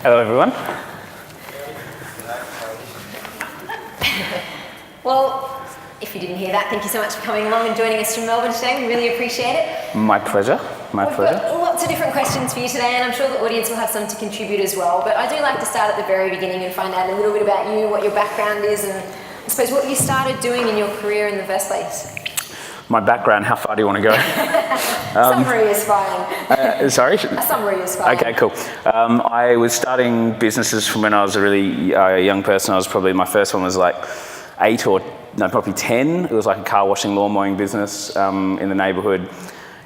Hello, everyone. Well, if you didn't hear that, thank you so much for coming along and joining us from Melbourne today. We really appreciate it. My pleasure. We've got lots of different questions for you today, and I'm sure the audience will have some to contribute as well. But I do like to start at the very beginning and find out a little bit about you, what your background is, and I suppose what you started doing in your career in the first place. My background, how far do you want to go? Summary is fine. Sorry? A summary is fine. Okay, cool. I was starting businesses from when I was a really young person. I was probably, my first one was like probably 10. It was like a car washing, lawn mowing business in the neighbourhood.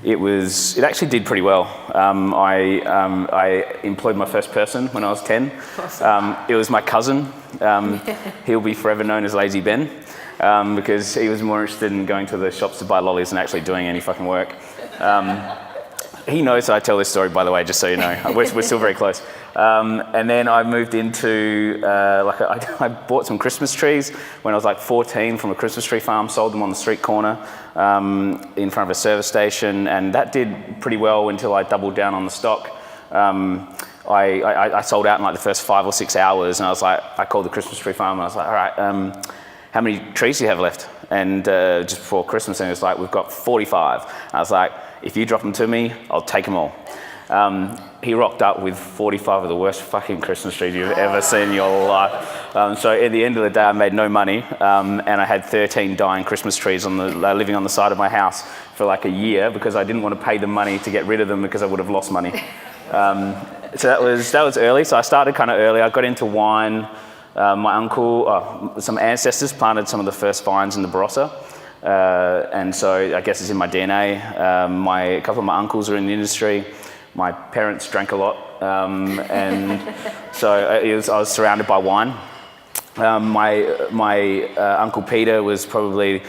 It actually did pretty well. I employed my first person when I was 10. Awesome. It was my cousin. He'll be forever known as Lazy Ben. Because he was more interested in going to the shops to buy lollies than actually doing any fucking work. He knows I tell this story, by the way, just so you know. We're still very close. And then I moved into, I bought some Christmas trees when I was like 14 from a Christmas tree farm, sold them on the street corner in front of a service station, and that did pretty well until I doubled down on the stock. I sold out in like the first 5 or 6 hours, and I called the Christmas tree farm, and I was like, all right, how many trees do you have left? And just before Christmas, and it was like, we've got 45. I was like, if you drop them to me, I'll take them all. He rocked up with 45 of the worst fucking Christmas trees you've ever seen in your life. So at the end of the day, I made no money, and I had 13 dying Christmas trees living on the side of my house for like a year because I didn't want to pay them money to get rid of them because I would have lost money. So that was early. So I started kind of early. I got into wine. My uncle, some ancestors planted some of the first vines in the Barossa, and so I guess it's in my DNA. A couple of my uncles are in the industry. My parents drank a lot, and so I was surrounded by wine. My Uncle Peter was probably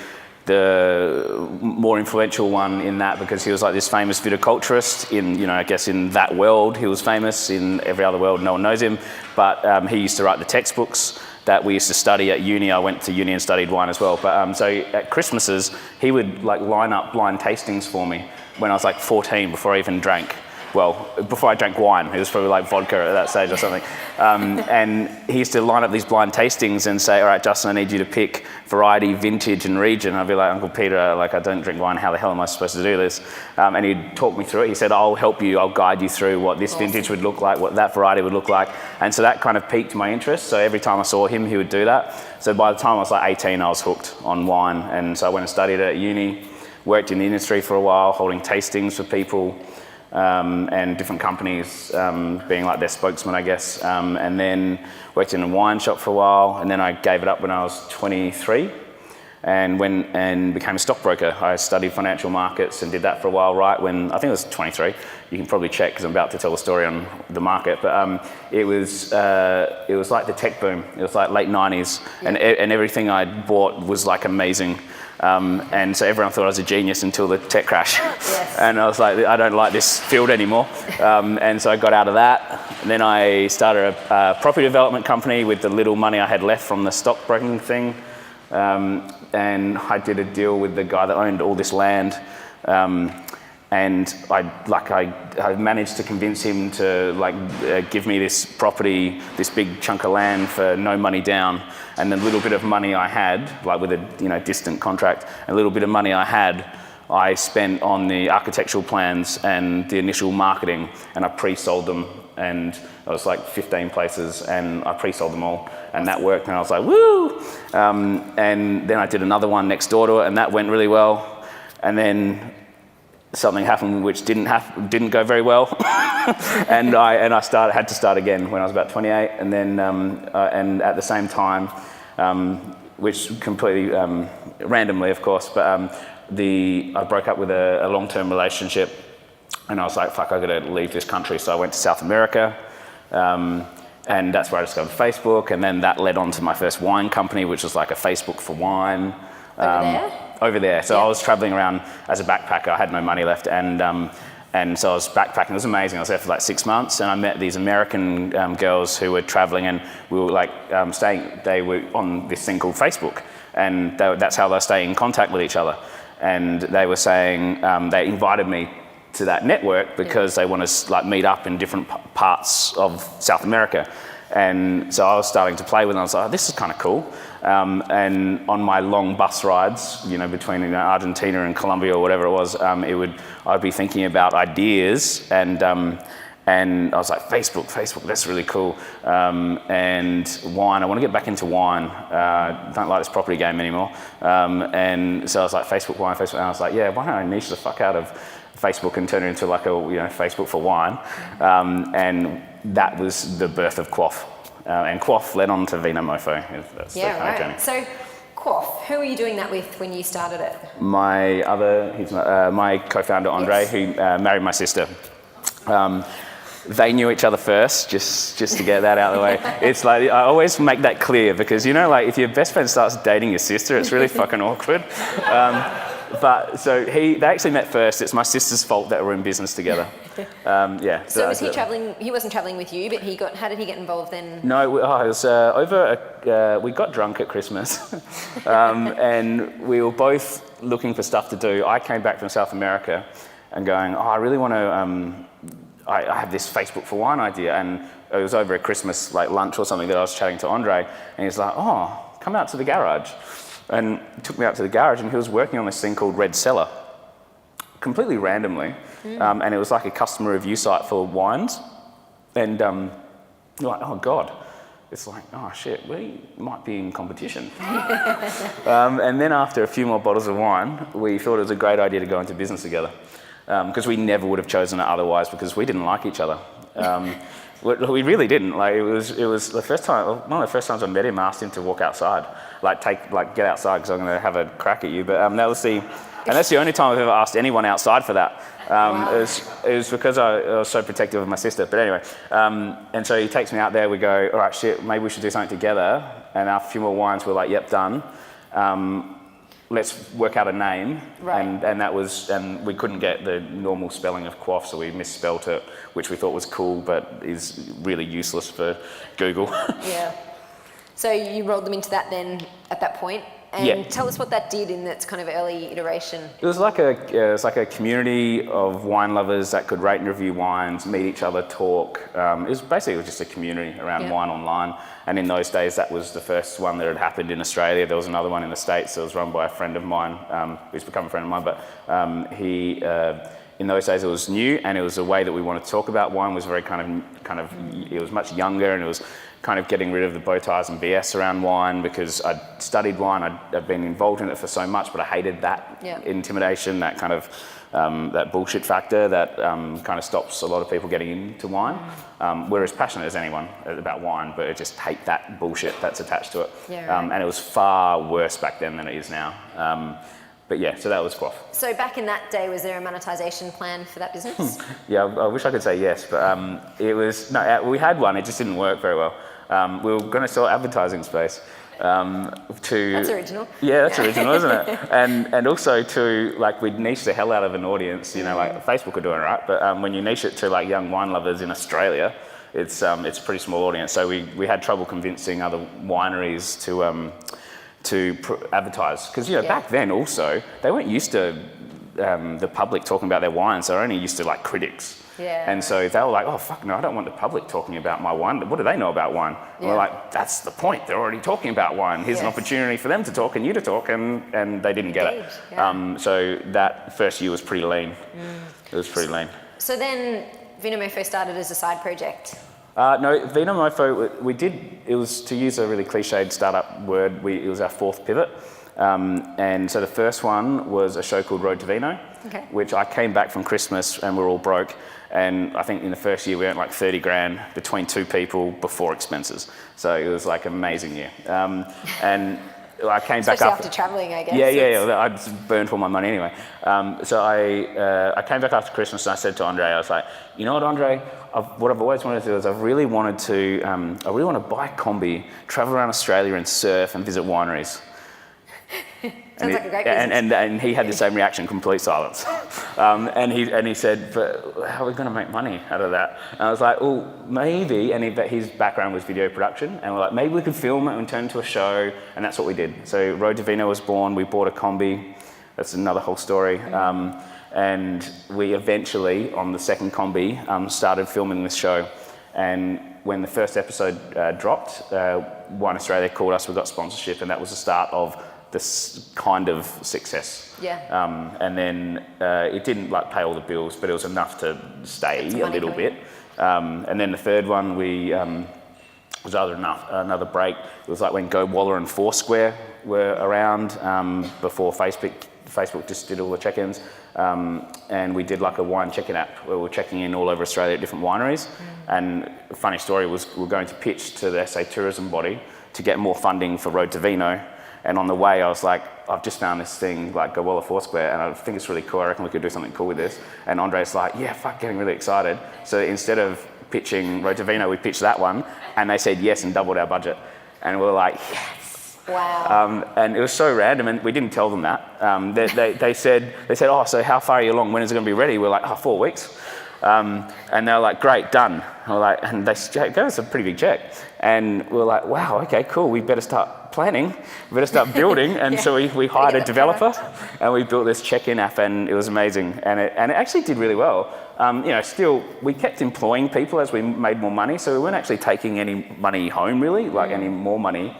the more influential one in that because he was like this famous viticulturist in that world. He was famous. In every other world, no one knows him, but he used to write the textbooks that we used to study at uni. I went to uni and studied wine as well. But so at Christmases, he would like line up blind tastings for me when I was like 14 before I even drank. Well, before I drank wine, it was probably like vodka at that stage or something. And he used to line up these blind tastings and say, all right, Justin, I need you to pick variety, vintage, and region. I'd be like, Uncle Peter, like I don't drink wine, how the hell am I supposed to do this? And he'd talk me through it. He said, I'll help you, I'll guide you through what this vintage would look like, what that variety would look like. And so that kind of piqued my interest. So every time I saw him, he would do that. So by the time I was like 18, I was hooked on wine. And so I went and studied it at uni, worked in the industry for a while, holding tastings for people. And different companies being like their spokesman, I guess, and then worked in a wine shop for a while, and then I gave it up when I was 23 and became a stockbroker. I studied financial markets and did that for a while, right when, I think it was 23, you can probably check because I'm about to tell a story on the market, but it was like the tech boom. It was like late 90s, and everything I bought was like amazing. And so everyone thought I was a genius until the tech crash. Yes. And I was like, I don't like this field anymore. And so I got out of that. And then I started a property development company with the little money I had left from the stockbroking thing. And I did a deal with the guy that owned all this land. And I managed to convince him to give me this property, this big chunk of land for no money down, and the little bit of money I had, like with a distant contract, a little bit of money I spent on the architectural plans and the initial marketing, and I pre-sold them, and I was like 15 places, and I pre-sold them all, and that worked, and I was like, woo! And then I did another one next door to it, and that went really well, and then something happened which didn't go very well, and I had to start again when I was about 28, and then and at the same time, which completely randomly, of course, but I broke up with a long-term relationship, and I was like, fuck, I got to leave this country, so I went to South America, and that's where I discovered Facebook, and then that led on to my first wine company, which was like a Facebook for wine. Over there. So yeah. I was traveling around as a backpacker. I had no money left, and so I was backpacking. It was amazing. I was there for like 6 months, and I met these American girls who were traveling, and we were like staying. They were on this thing called Facebook, and that's how they were staying in contact with each other. And they were saying they invited me to that network because they want to like meet up in different parts of South America. And so I was starting to play with it. I was like, oh, this is kind of cool. And on my long bus rides, between Argentina and Colombia or whatever it was, I'd be thinking about ideas, and I was like, Facebook, that's really cool. And wine, I want to get back into wine. Don't like this property game anymore. And so I was like, Facebook, wine, Facebook. And I was like, yeah, why don't I niche the fuck out of Facebook and turn it into like a Facebook for wine. And that was the birth of Quaff. And Quaff led on to Vina Mofo. That's the kind of journey. So Quaff, who were you doing that with when you started it? My co-founder Andre, who married my sister. They knew each other first, just to get that out of the way. It's like, I always make that clear because, like if your best friend starts dating your sister, it's really fucking awkward. But so they actually met first. It's my sister's fault that we're in business together. So was he traveling? He wasn't traveling with you, but how did he get involved then? No, it was we got drunk at Christmas, and we were both looking for stuff to do. I came back from South America, and going, I really want to. I have this Facebook for wine idea, and it was over a Christmas like lunch or something that I was chatting to Andre, and he's like, come out to the garage. And he took me out to the garage, and he was working on this thing called Red Cellar, completely randomly. And it was like a customer review site for wines. And you're like, oh God. It's like, oh shit, we might be in competition. And then after a few more bottles of wine, we thought it was a great idea to go into business together. Because we never would have chosen it otherwise, because we didn't like each other. We really didn't. Like it was the first time. One of the first times I met him, I asked him to walk outside, get outside because I'm going to have a crack at you. But that's the only time I've ever asked anyone outside for that. It was because I was so protective of my sister. But anyway, and so he takes me out there. We go, all right, shit, maybe we should do something together. And after a few more wines, we're like, yep, done. Let's work out a name, and we couldn't get the normal spelling of Quaff, so we misspelt it, which we thought was cool, but is really useless for Google. Yeah. So you rolled them into that then at that point, and tell us what that did in its kind of early iteration. It was like a community of wine lovers that could rate and review wines, meet each other, talk. It was just a community around wine online. And in those days, that was the first one that had happened in Australia. There was another one in the States that was run by a friend of mine, who's become a friend of mine. But in those days, it was new, and it was a way that we wanted to talk about wine. Was very kind of. It was much younger, and it was kind of getting rid of the bow ties and BS around wine, because I'd studied wine. I'd been involved in it for so much, but I hated that intimidation, that kind of that bullshit factor that kind of stops a lot of people getting into wine. We're as passionate as anyone about wine, but I just hate that bullshit that's attached to it. And it was far worse back then than it is now. But yeah, so that was Quaff. So back in that day, was there a monetization plan for that business? Yeah, I wish I could say yes, but we had one, it just didn't work very well. We were going to sell advertising space. That's original. Yeah, that's original, isn't it? And also to, we'd niche the hell out of an audience, Facebook are doing it right, but when you niche it to young wine lovers in Australia, it's a pretty small audience. So we had trouble convincing other wineries to advertise. Because, back then also, they weren't used to the public talking about their wines. They were only used to critics. And so they were like, oh, fuck no, I don't want the public talking about my wine. What do they know about wine? And we're like, that's the point. They're already talking about wine. Here's an opportunity for them to talk and you to talk. And they didn't get it. So that first year was pretty lean. It was pretty lean. So then Vina Mofo started as a side project. No, Vina Mofo, it was, to use a really cliched startup word, it was our fourth pivot. And so the first one was a show called Road to Vino, which I came back from Christmas and we're all broke. And I think in the first year we earned 30 grand between two people before expenses. So it was an amazing year. And I came back after traveling, I guess. Yeah. I just burned all my money anyway. So I came back after Christmas and I said to Andre, I was like, you know what, Andre? What I've always wanted to do is I really want to buy a combi, travel around Australia and surf and visit wineries. Sounds like a great business. And he had the same reaction, complete silence. And he said, but how are we going to make money out of that? And I was like, well, maybe, but his background was video production, and we're like, maybe we could film it and turn it into a show, and that's what we did. So Road to Vino was born, we bought a combi, that's another whole story. And we eventually, on the second combi, started filming this show. And when the first episode dropped, Wine Australia called us, we got sponsorship, and that was the start of this kind of success. Yeah. And then it didn't like pay all the bills, but it was enough to stay a little bit. And then the third one, we was another break. It was like when Go Waller and Foursquare were around before Facebook just did all the check-ins. And we did like a wine check-in app where we were checking in all over Australia at different wineries. And a funny story was we were going to pitch to the SA tourism body to get more funding for Road to Vino. And on the way, I was like, I've just found this thing, like Go Waller Foursquare, and I think it's really cool. I reckon we could do something cool with this. And Andre's like, yeah, getting really excited. So instead of pitching Road to Vino, we pitched that one, and they said yes and doubled our budget. And we were like, yes. Wow. And it was so random, and we didn't tell them that. They said, oh, so how far are you along? When is it going to be ready? We're like, 4 weeks. And they were like, great, done. And they gave us a pretty big check. And we were like, wow, okay, cool. We better start planning. We better start building. And so we hired a developer, and we built this check-in app, and it was amazing. And it actually did really well. Still, we kept employing people as we made more money. So we weren't actually taking any money home, really, like any more money.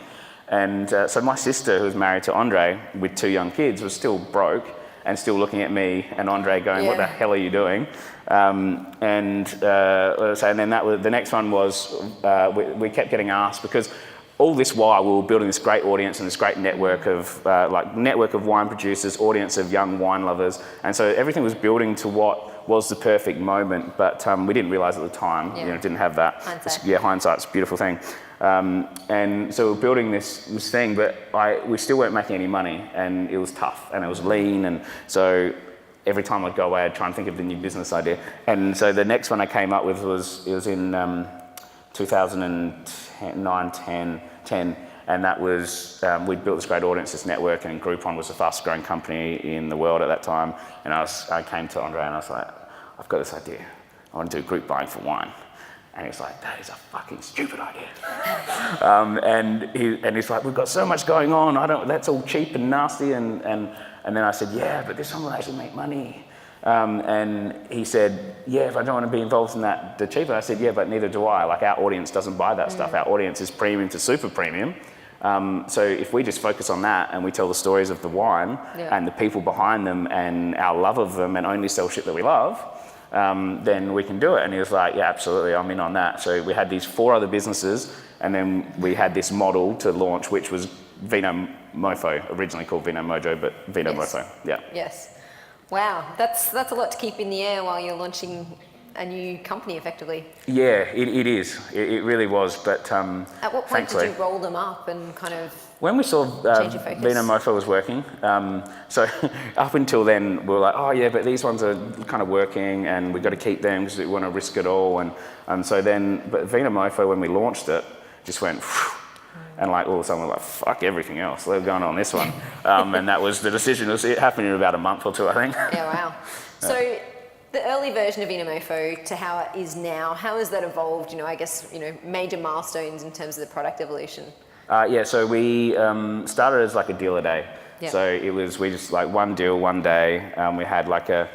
And so my sister, who was married to Andre with 2 young kids, was still broke and still looking at me and Andre going, what the hell are you doing? And then the next one was, we kept getting asked, because all this while we were building this great audience and this great network of wine producers, audience of young wine lovers. And so everything was building to what was the perfect moment, but we didn't realize at the time, didn't have that. Hindsight's a beautiful thing. And so we're building this thing, but we still weren't making any money, and it was tough, and it was lean, and so every time I'd go away, I'd try and think of the new business idea. And so the next one I came up with was in 2009, 10, and that was, we'd built this great audience, this network, and Groupon was the fastest growing company in the world at that time. And I came to Andre and I was like, I've got this idea. I want to do group buying for wine. And he's like, that is a fucking stupid idea. And he's like, we've got so much going on. That's all cheap and nasty. And then I said, yeah, but this one will actually make money. And he said, yeah, if I don't want to be involved in that, the cheaper. I said, yeah, but neither do I. Like, our audience doesn't buy that stuff. Our audience is premium to super premium. So if we just focus on that and we tell the stories of the wine and the people behind them and our love of them and only sell shit that we love, then we can do it. And he was like, yeah, absolutely, I'm in on that. So we had these 4 other businesses, and then we had this model to launch, which was Vina Mofo, originally called Vina Mojo, but Vina Mofo, Yes. Wow, that's a lot to keep in the air while you're launching a new company, effectively. Yeah, it is. It really was, but at what point did you roll them up and kind of when we saw Vina Mofo was working, so up until then we were like, oh yeah, but these ones are kind of working and we've got to keep them because we want to risk it all. And so then, but Vina Mofo, when we launched it, just went, whew, and like all of a sudden we're like, fuck everything else, we're going on this one. And that was the decision. It happened in about a month or 2, I think. Yeah, wow. So the early version of Vina Mofo to how it is now, how has that evolved? I guess, major milestones in terms of the product evolution. So we started as like a deal a day. Yep. So we just like one deal, one day. We had like a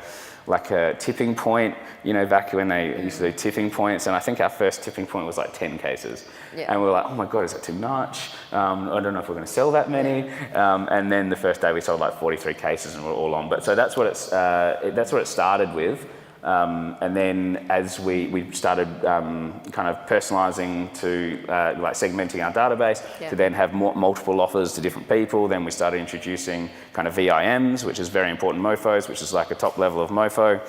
tipping point, back when they used to do tipping points. And I think our first tipping point was like 10 cases. Yeah. And we were like, oh my God, is that too much? I don't know if we're going to sell that many. And then the first day we sold like 43 cases and we're all on. But so that's what it started with. And then as we started kind of personalising to like segmenting our database to then have multiple offers to different people, then we started introducing kind of VIMs, which is very important mofos, which is like a top level of mofo,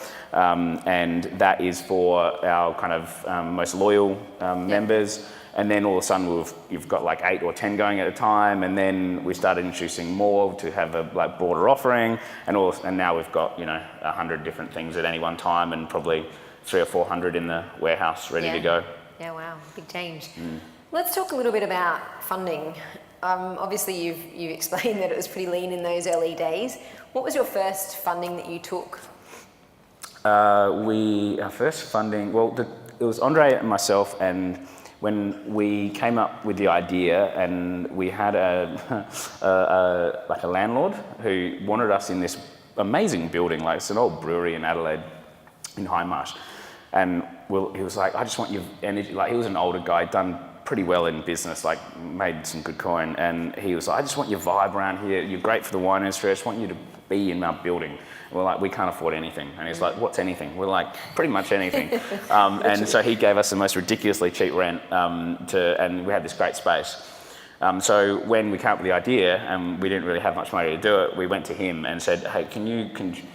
and that is for our kind of most loyal members. And then all of a sudden you've got like 8 or 10 going at a time, and then we started introducing more to have a like broader offering, and now we've got 100 different things at any one time, and probably 300 or 400 in the warehouse ready to go. Yeah, wow, big change. Let's talk a little bit about funding. Obviously you've explained that it was pretty lean in those early days. What was your first funding that you took? Our first funding, it was Andre and myself, and when we came up with the idea, and we had a landlord who wanted us in this amazing building, like it's an old brewery in Adelaide, in Hindmarsh. And he was like, I just want your energy. Like, he was an older guy, done pretty well in business, like made some good coin. And he was like, I just want your vibe around here. You're great for the wine industry. I just want you to be in our building. And we're like, we can't afford anything. And he's like, what's anything? We're like, pretty much anything. And so he gave us the most ridiculously cheap rent and we had this great space. So when we came up with the idea and we didn't really have much money to do it, we went to him and said, hey,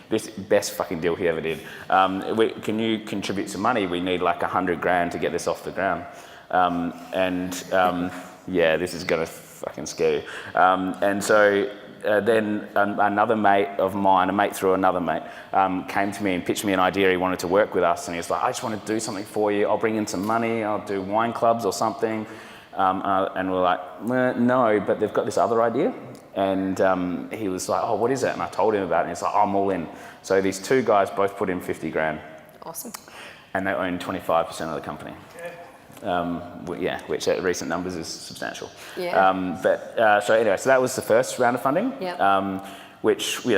this best fucking deal he ever did. Can you contribute some money? We need like 100 grand to get this off the ground. Yeah, this is gonna fucking scare you. And so then another mate of mine, a mate through another mate, came to me and pitched me an idea. He wanted to work with us and he was like, I just want to do something for you. I'll bring in some money. I'll do wine clubs or something. And we're like, no, but they've got this other idea. And he was like, oh, what is it? And I told him about it and he's like, oh, I'm all in. So these two guys both put in 50 grand. Awesome. And they own 25% of the company. Which at recent numbers is substantial. Yeah. So anyway, so that was the first round of funding. Yep. Which, we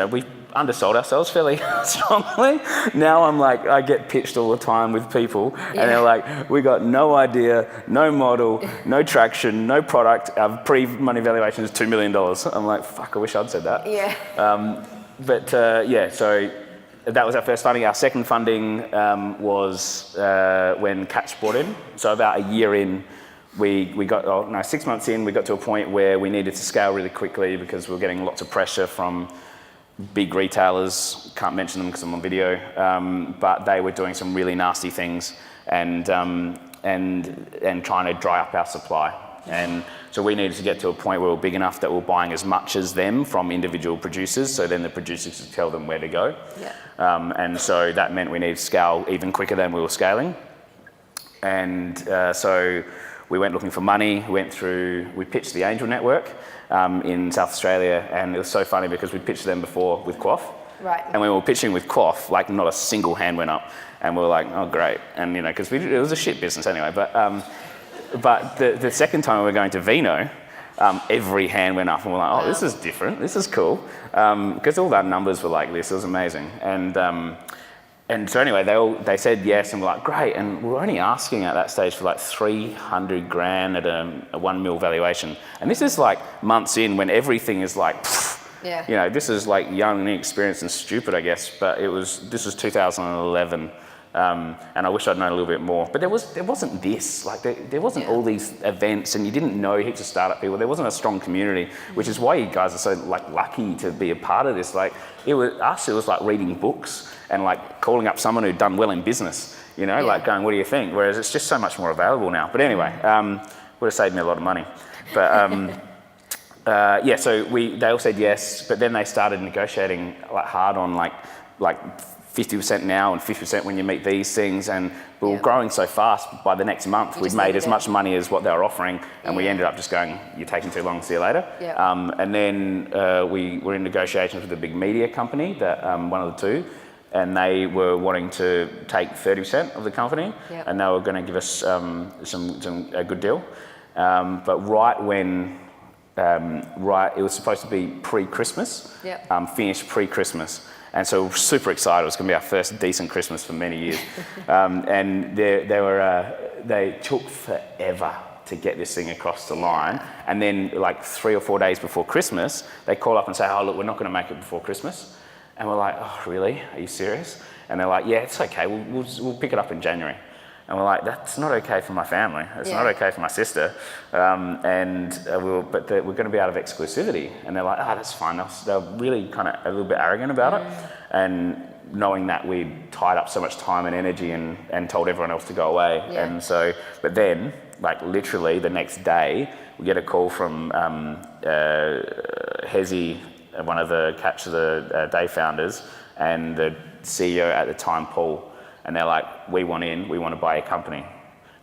undersold ourselves fairly strongly. Now I'm like, I get pitched all the time with people and they're like, we got no idea, no model, no traction, no product. Our pre-money valuation is $2 million. I'm like, fuck, I wish I'd said that. Yeah. So that was our first funding. Our second funding was when Catch bought in. So about a year in, we got, 6 months in, we got to a point where we needed to scale really quickly because we were getting lots of pressure from big retailers. Can't mention them because I'm on video, but they were doing some really nasty things and trying to dry up our supply. And so we needed to get to a point where we were big enough that we were buying as much as them from individual producers, so then the producers could tell them where to go. Yeah. And so that meant we needed to scale even quicker than we were scaling. And so we went looking for money. We pitched the Angel Network in South Australia, and it was so funny because we pitched them before with Quaff. Right. And when we were pitching with Quaff, like not a single hand went up, and we were like, oh great, and because it was a shit business anyway. But the second time we were going to Vino, every hand went up, and we're like, oh, this is different. This is cool, because all our numbers were like this. It was amazing, and so anyway, they said yes, and we're like, great. And we were only asking at that stage for like 300 grand at a 1 mil valuation. And this is like months in when everything is like, this is like young and inexperienced and stupid, I guess. But this was 2011. And I wish I'd known a little bit more. But there wasn't this, like there wasn't all these events, and you didn't know heaps of startup people. There wasn't a strong community, which is why you guys are so like lucky to be a part of this. Like it was like reading books and like calling up someone who'd done well in business, like going, what do you think? Whereas it's just so much more available now. But anyway, would have saved me a lot of money. But so they all said yes, but then they started negotiating like hard on like 50% now and 50% when you meet these things, and we were growing so fast. By the next month, we'd made as much money as what they were offering, and we ended up just going, you're taking too long, see you later. And then we were in negotiations with a big media company, that one of the two, and they were wanting to take 30% of the company, and they were going to give us a good deal. But right when it was supposed to be pre-Christmas, finished pre-Christmas. And so we're super excited. It was going to be our first decent Christmas for many years. And they took forever to get this thing across the line. And then like 3 or 4 days before Christmas, they call up and say, oh, look, we're not going to make it before Christmas. And we're like, oh, really? Are you serious? And they're like, yeah, it's okay. We'll pick it up in January. And we're like, that's not okay for my family. It's not okay for my sister. But we're going to be out of exclusivity. And they're like, that's fine. They're really kind of a little bit arrogant about it. And knowing that we'd tied up so much time and energy and told everyone else to go away. And so, but then, like literally the next day, we get a call from Hezi, one of the Catch of the Day founders, and the CEO at the time, Paul. And they're like, we want to buy a company. And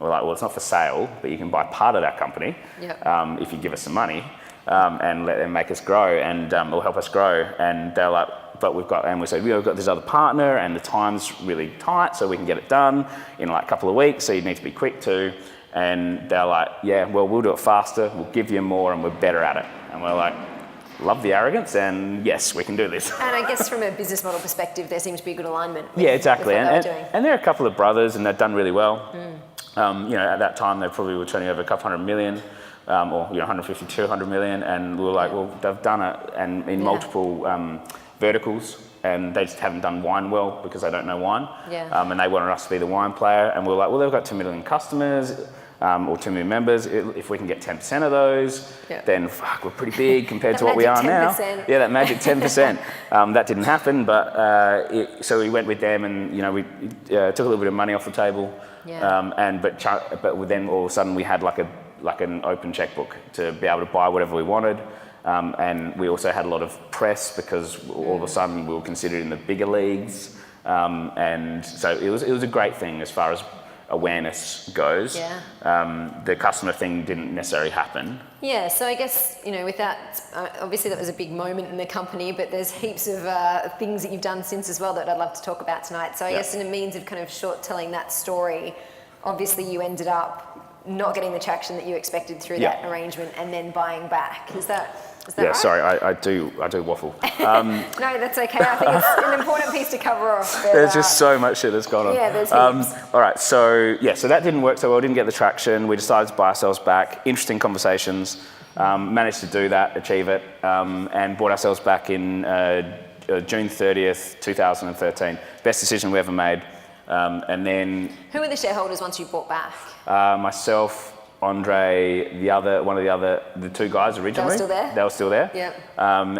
we're like, well, it's not for sale, but you can buy part of that company if you give us some money and let them make us grow, and it'll help us grow. And they're like, but we said, we've got this other partner and the time's really tight, so we can get it done in like a couple of weeks, so you need to be quick too. And they're like, yeah, well, we'll do it faster, we'll give you more, and we're better at it. And we're like, love the arrogance, and yes, we can do this. And I guess from a business model perspective, there seems to be a good alignment. Yeah, exactly. With what they were doing. And they're a couple of brothers, and they've done really well. At that time, they probably were turning over a couple hundred million, or 150, 200 million, and we were like, well, they've done it, and in multiple verticals, and they just haven't done wine well because they don't know wine. And they wanted us to be the wine player, and we were like, well, they've got 2 million customers, or 2 million members. If we can get 10% of those, then fuck, we're pretty big compared to what we are 10%. now. Yeah, that magic 10%. That didn't happen, but so we went with them, and we took a little bit of money off the table. But then all of a sudden we had like an open checkbook to be able to buy whatever we wanted. And we also had a lot of press because all of a sudden we were considered in the bigger leagues. And so it was a great thing as far as awareness goes. The customer thing didn't necessarily happen. Yeah, so I guess, with that, obviously that was a big moment in the company, but there's heaps of things that you've done since as well that I'd love to talk about tonight. So I guess in a means of kind of short telling that story, obviously you ended up not getting the traction that you expected through that arrangement and then buying back. Is that right? Sorry, I do waffle. No, that's okay. I think it's an important piece to cover off. But, there's just so much shit that's gone on. Yeah, there's heaps. All right, so that didn't work so well, didn't get the traction. We decided to buy ourselves back. Interesting conversations. Managed to do that, achieve it, and bought ourselves back in June 30th, 2013. Best decision we ever made. And then... Who were the shareholders once you bought back? Myself, Andre, the two guys originally. They were still there? Yeah.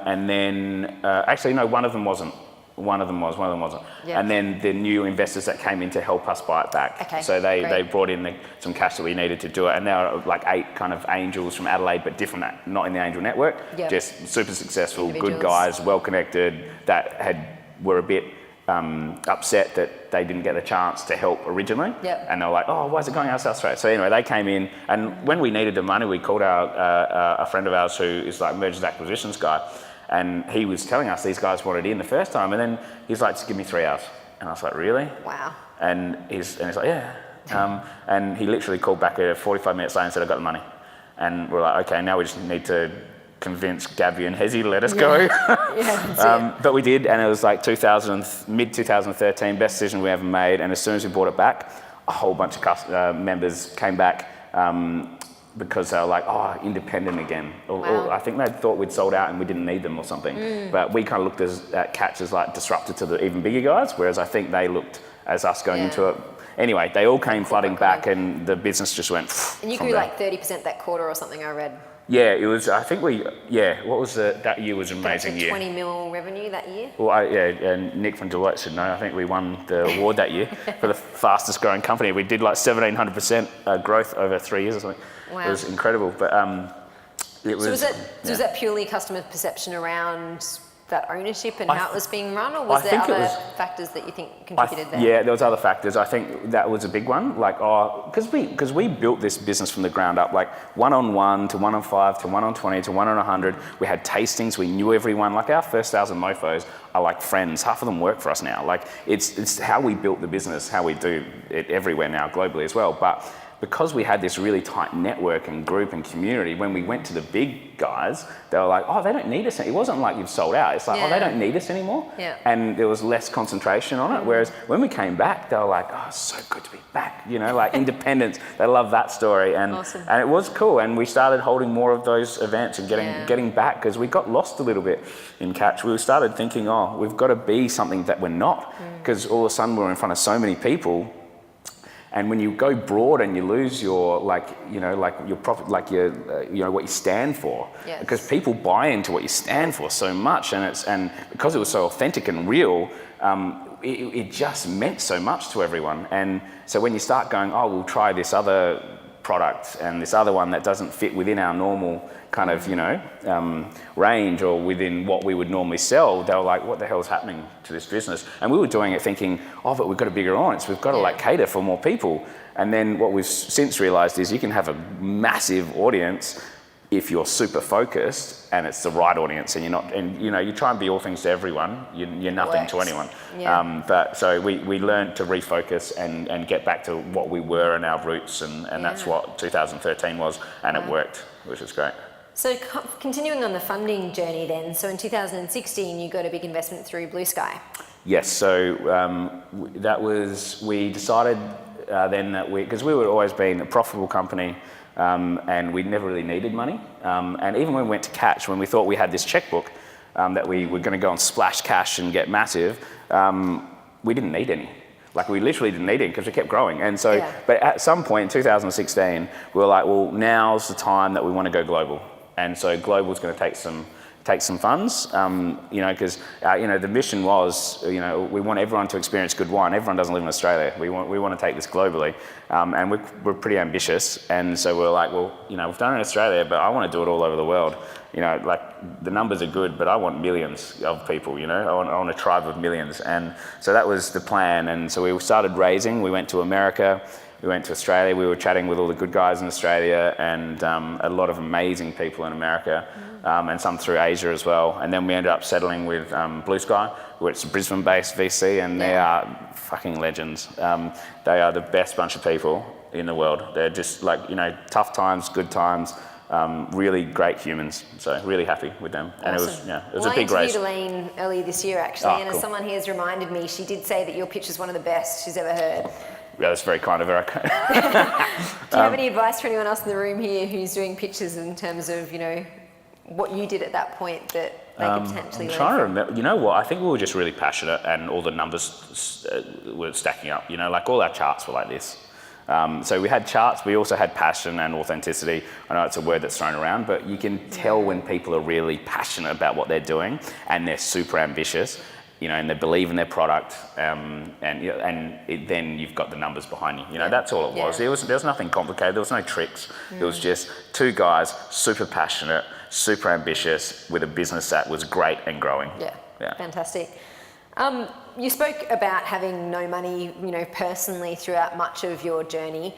And then, actually, no, one of them wasn't. One of them wasn't. Yeah. And then the new investors that came in to help us buy it back. Okay, so they brought in some cash that we needed to do it. And there were like 8 kind of angels from Adelaide, but different, not in the angel network. Yep. Just super successful, good guys, well connected, that were a bit upset that they didn't get the chance to help originally. Yep. And they were like, oh, why is it going out South Australia? So anyway, they came in, and when we needed the money, we called a friend of ours who is like mergers acquisitions guy, and he was telling us these guys wanted in the first time, and then he's like, just give me 3 hours. And I was like, really? Wow. And he's like, yeah. And he literally called back 45 minutes later and said, I got the money. And we're like, okay, now we just need to convince Gabby and Hezi to let us go. But we did, and it was like mid-2013, best decision we ever made. And as soon as we bought it back, a whole bunch of members came back because they were like, oh, independent again. Or I think they thought we'd sold out and we didn't need them or something. But we kind of looked at Catch as like disruptor to the even bigger guys, whereas I think they looked as us going into it. Anyway, they all came flooding back, and the business just went. And you grew like 30% that quarter or something, I read. Yeah, it was. I think what was that year was an amazing year. 20 mil revenue that year. Well, and Nick from Deloitte said no. I think we won the award that year for the fastest growing company. We did like 1,700% growth over 3 years or something. Wow. It was incredible. But it was. So was that purely customer perception around that ownership and how it was being run, or was there other factors that you think contributed there? Yeah, there was other factors. I think that was a big one. Like, because we built this business from the ground up, like 1-on-1 to 1-on-5 to 1-on-20 to 1-on-100. We had tastings. We knew everyone. Like our first 1,000 mofos are like friends. Half of them work for us now. Like it's how we built the business, how we do it everywhere now, globally as well. But because we had this really tight network and group and community, when we went to the big guys, they were like, oh, they don't need us. It wasn't like you've sold out. It's like, oh, they don't need us anymore. Yeah. And there was less concentration on it. Whereas when we came back, they were like, oh, it's so good to be back. Like independence. They love that story. And awesome. And it was cool. And we started holding more of those events and getting back, because we got lost a little bit in Catch. We started thinking, oh, we've got to be something that we're not. Because all of a sudden we were in front of so many people. And when you go broad and you lose your, your profit, what you stand for, because people buy into what you stand for so much, and because it was so authentic and real, it just meant so much to everyone. And so when you start going, oh, we'll try this other product and this other one that doesn't fit within our normal kind of, range or within what we would normally sell, they were like, what the hell is happening to this business? And we were doing it thinking, oh, but we've got a bigger audience. We've got to cater for more people. And then what we've since realized is you can have a massive audience if you're super focused and it's the right audience, and you're not, and you try and be all things to everyone, you're nothing to anyone. Yeah. But so we learned to refocus and get back to what we were and our roots, and that's what 2013 was, and it worked, which is great. So continuing on the funding journey then, so in 2016 you got a big investment through Blue Sky. Yes, so we decided then that because we were always been a profitable company and we never really needed money. And even when we went to catch, when we thought we had this checkbook that we were going to go and splash cash and get massive, we didn't need any. Like we literally didn't need it because we kept growing. And so, but at some point in 2016, we were like, well, now's the time that we want to go global. And so global is going to take some funds, because the mission was, we want everyone to experience good wine. Everyone doesn't live in Australia. We want to take this globally, and we're pretty ambitious. And so we're like, well, we've done it in Australia, but I want to do it all over the world. Like the numbers are good, but I want millions of people. I want a tribe of millions. And so that was the plan. And so we started raising. We went to America. We went to Australia. We were chatting with all the good guys in Australia and a lot of amazing people in America, and some through Asia as well. And then we ended up settling with Blue Sky, which is a Brisbane-based VC, and they are fucking legends. They are the best bunch of people in the world. They're just like, tough times, good times, really great humans. So really happy with them. And awesome. it was a big race. I interviewed Elaine earlier this year actually, and cool. as someone here has reminded me, she did say that your pitch is one of the best she's ever heard. Yeah, that's very kind of her. Do you have any advice for anyone else in the room here who's doing pitches in terms of, what you did at that point that they could potentially I'm trying to remember. You know what? I think we were just really passionate and all the numbers were stacking up. Like all our charts were like this. So we had charts. We also had passion and authenticity. I know it's a word that's thrown around, but you can tell when people are really passionate about what they're doing and they're super ambitious. And they believe in their product, then you've got the numbers behind you. That's all it was. There was nothing complicated. There was no tricks. It was just two guys, super passionate, super ambitious, with a business that was great and growing. Yeah. Fantastic. You spoke about having no money, personally throughout much of your journey.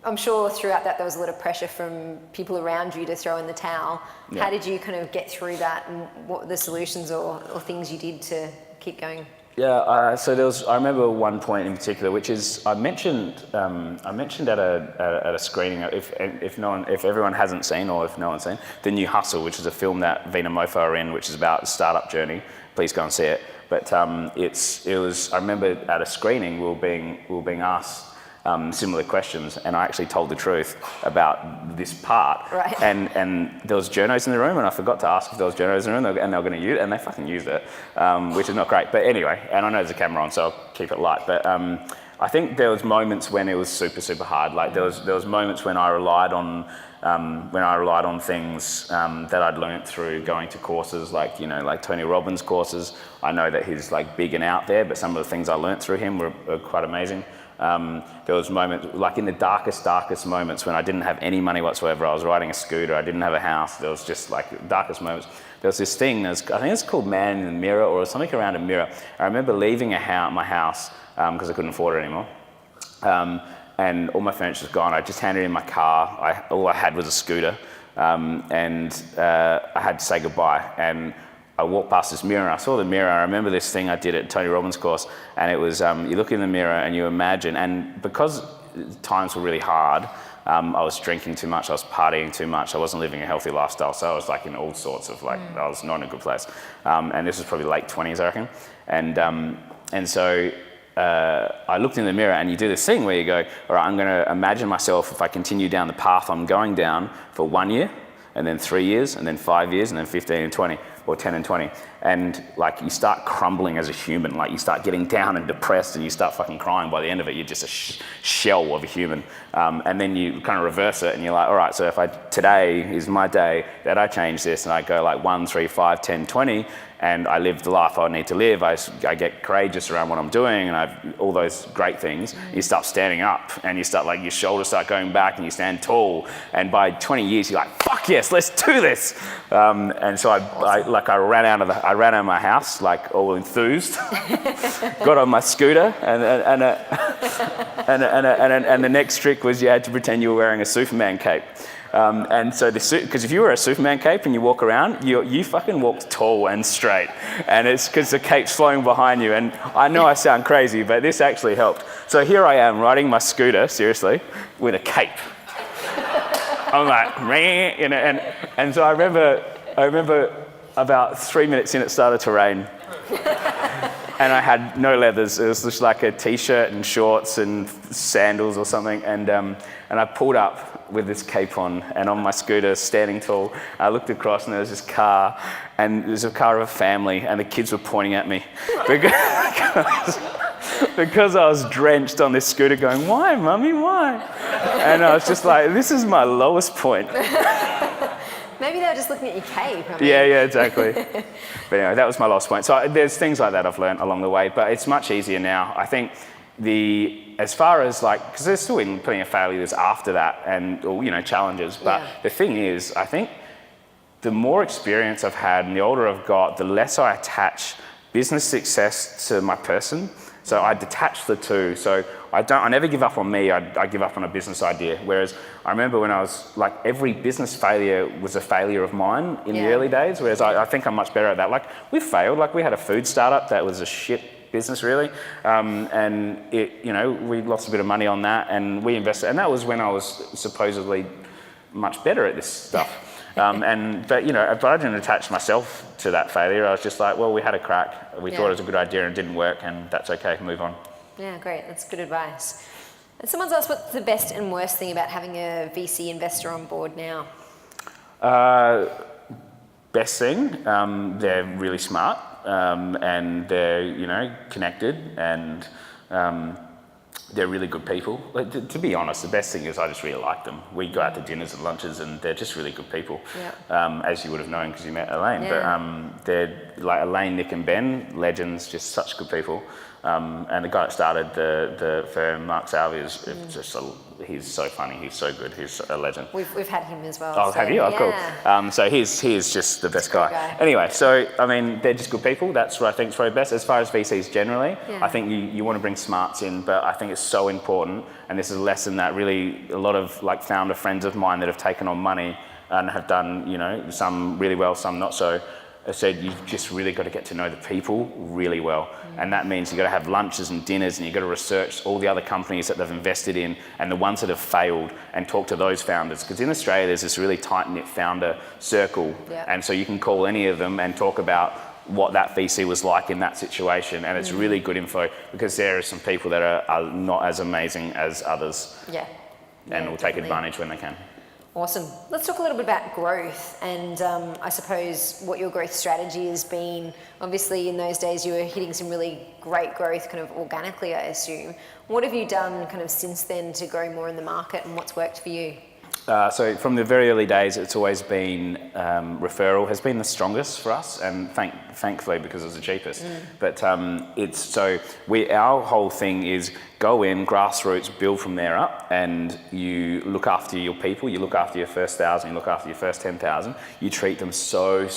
I'm sure throughout that there was a lot of pressure from people around you to throw in the towel. How did you kind of get through that, and what were the solutions or things you did to keep going? So I remember one point in particular, which is I mentioned at a screening, if everyone hasn't seen or if no one's seen, The New Hustle, which is a film that Vina Mofo are in, which is about the startup journey. Please go and see it. But it was I remember at a screening we were being asked similar questions, and I actually told the truth about this part. Right. And there was journos in the room, and I forgot to ask if there was journos in the room, and they were going to use it, and they fucking used it, which is not great. But anyway, and I know there's a camera on, so I'll keep it light. But I think there was moments when it was super, super hard. Like there was moments when I relied on things that I'd learnt through going to courses like Tony Robbins courses. I know that he's like big and out there, but some of the things I learnt through him were quite amazing. There was moments, like in the darkest moments when I didn't have any money whatsoever. I was riding a scooter, I didn't have a house. There was just like the darkest moments. There was this thing, I think it's called Man in the Mirror or something around a mirror. I remember leaving my house because I couldn't afford it anymore. And all my furniture was gone. I just handed in my car. All I had was a scooter. And I had to say goodbye. And I walked past this mirror and I saw the mirror. I remember this thing I did at Tony Robbins' course, and it was you look in the mirror and you imagine, and because times were really hard, I was drinking too much, I was partying too much, I wasn't living a healthy lifestyle, so I was like in all sorts of I was not in a good place. And this was probably late 20s, I reckon. And so I looked in the mirror, and you do this thing where you go, all right, I'm going to imagine myself if I continue down the path I'm going down for 1 year, and then 3 years, and then 5 years, and then 15 and 20. Or 10 and 20, and like you start crumbling as a human, like you start getting down and depressed, and you start fucking crying. By the end of it, you're just a shell of a human, and then you kind of reverse it, and you're like, all right, so if today is my day that I change this, and I go like 1, 3, 5, 10, 20, and I live the life I need to live, I get courageous around what I'm doing, and I've all those great things. You start standing up, and you start your shoulders start going back, and you stand tall, and by 20 years, you're like, fuck yes, let's do this. And so I ran out of my house, like all enthused, got on my scooter, and the next trick was you had to pretend you were wearing a Superman cape. And so because if you wear a Superman cape and you walk around, you fucking walked tall and straight, and it's because the cape's flowing behind you. And I know I sound crazy, but this actually helped. So here I am riding my scooter, seriously, with a cape. I'm like, meh, you know, and so I remember about 3 minutes in, it started to rain. And I had no leathers. It was just like a t-shirt and shorts and sandals or something. And I pulled up with this cape on and on my scooter, standing tall. I looked across and there was this car, and it was a car of a family, and the kids were pointing at me because I was drenched on this scooter, going, "Why, mummy, why?" And I was just like, "This is my lowest point." Maybe they were just looking at your cape. I mean. Yeah, exactly. But anyway, that was my last point. So there's things like that I've learned along the way, but it's much easier now. I think as far as like, because there's still been plenty of failures after that and, or, you know, challenges. But the thing is, I think the more experience I've had and the older I've got, the less I attach business success to my person. So I detach the two. So I never give up on me, I give up on a business idea. Whereas I remember when I was like, every business failure was a failure of mine in the early days, whereas I think I'm much better at that. Like, we failed, like we had a food startup that was a shit business really. And it, you know, we lost a bit of money on that and we invested, and that was when I was supposedly much better at this stuff. But you know, but I didn't attach myself to that failure. I was just like, well, we had a crack. We thought it was a good idea and it didn't work, and that's okay, move on. Yeah, great. That's good advice. And someone's asked what's the best and worst thing about having a VC investor on board now? Best thing, they're really smart, and they're, you know, connected, and they're really good people. Like, to be honest, the best thing is I just really like them. We go out to dinners and lunches and they're just really good people. As you would have known because you met Elaine. But they're like Elaine, Nick and Ben, legends, just such good people. And the guy that started the firm, Mark Salvi, is just he's so funny, he's so good, he's a legend. We've had him as well. Oh, so, have you? Oh, cool. So he is just the best guy. Anyway, so I mean, they're just good people. That's what I think is probably best. As far as VCs generally, I think you want to bring smarts in, but I think it's so important, and this is a lesson that really a lot of like founder friends of mine that have taken on money and have done, you know, some really well, some not so, I said, you've just really got to get to know the people really well. And that means you've got to have lunches and dinners, and you've got to research all the other companies that they've invested in and the ones that have failed, and talk to those founders. Because in Australia, there's this really tight-knit founder circle. And so you can call any of them and talk about what that VC was like in that situation. And it's really good info, because there are some people that are not as amazing as others. And will take advantage when they can. Awesome. Let's talk a little bit about growth, and I suppose what your growth strategy has been. Obviously, in those days, you were hitting some really great growth kind of organically, I assume. What have you done kind of since then to grow more in the market, and what's worked for you? So from the very early days, it's always been referral has been the strongest for us, and thankfully, because it's the cheapest. But our whole thing is go in, grassroots, build from there up, and you look after your people, you look after your first 1,000, you look after your first 10,000, you treat them so